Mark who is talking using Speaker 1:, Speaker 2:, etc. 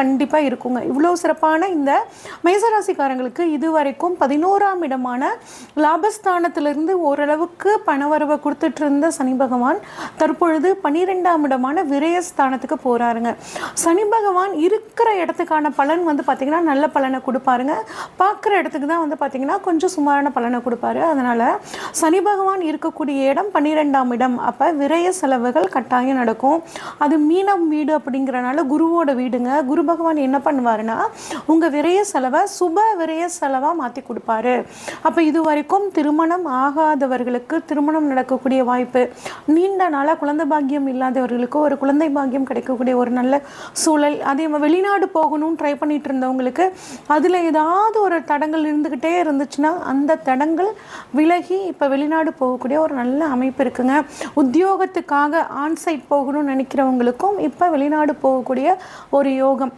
Speaker 1: கண்டிப்பாக இருக்குங்க. இவ்வளோ சிறப்பான இந்த மேசராசிக்காரங்களுக்கு இதுவரைக்கும் 11ஆம் இடமான லாபஸ்தானத்திலிருந்து ஓரளவுக்கு பணவரவை கொடுத்துட்டு இருந்த சனி பகவான் தற்பொழுது 12ஆம் இடமான விரயஸ்தானத்துக்கு போகிறாருங்க. சனி பகவான் இருக்கிற இடத்துக்கான பலன் வந்து பார்த்திங்கன்னா நல்ல பலனை கொடுப்பாருங்க. பார்க்குற இடத்துக்கு தான் வந்து பார்த்திங்கன்னா கொஞ்சம் சுமாரான பலனை கொடுப்பாரு. அதனால் சனி பகவான் இருக்கக்கூடிய இடம் 12ஆம் இடம். அப்போ விரய செலவுகள் கட்டாயம் நடக்கும். அது மீனம் வீடு அப்படிங்கிறனால குருவோட வீடுங்க. குரு பகவான் என்ன பண்ணுவாருன்னா உங்கள் விரய செலவை சுப விரய செலவாக மாற்றி கொடுப்பாரு. அப்போ இது வரைக்கும் திருமணம் ஆகாதவர்களுக்கு திருமணம் நடக்கக்கூடிய வாய்ப்பு, நீண்ட நாளாக குழந்தை பாக்கியம் இல்லாதவர்களுக்கு ஒரு குழந்தை பாக்கியம் கிடைக்கக்கூடிய ஒரு நல்ல சூழல், அதே வெளிநாடு போகணும்னு ட்ரை பண்ணிட்டு இருந்தவங்களுக்கு அதில் ஏதாவது ஒரு தடங்கள் இருந்துக்கிட்டே இருந்துச்சுன்னா அந்த தடங்கள் விலகி இப்போ வெளிநாடு போகக்கூடிய ஒரு நல்ல அமைப்பு இருக்குங்க. உத்தியோகத்துக்காக ஆன்சைட் போகணும்னு நினைக்கிறவங்களுக்கும் இப்போ வெளிநாடு போகக்கூடிய ஒரு யோகம்.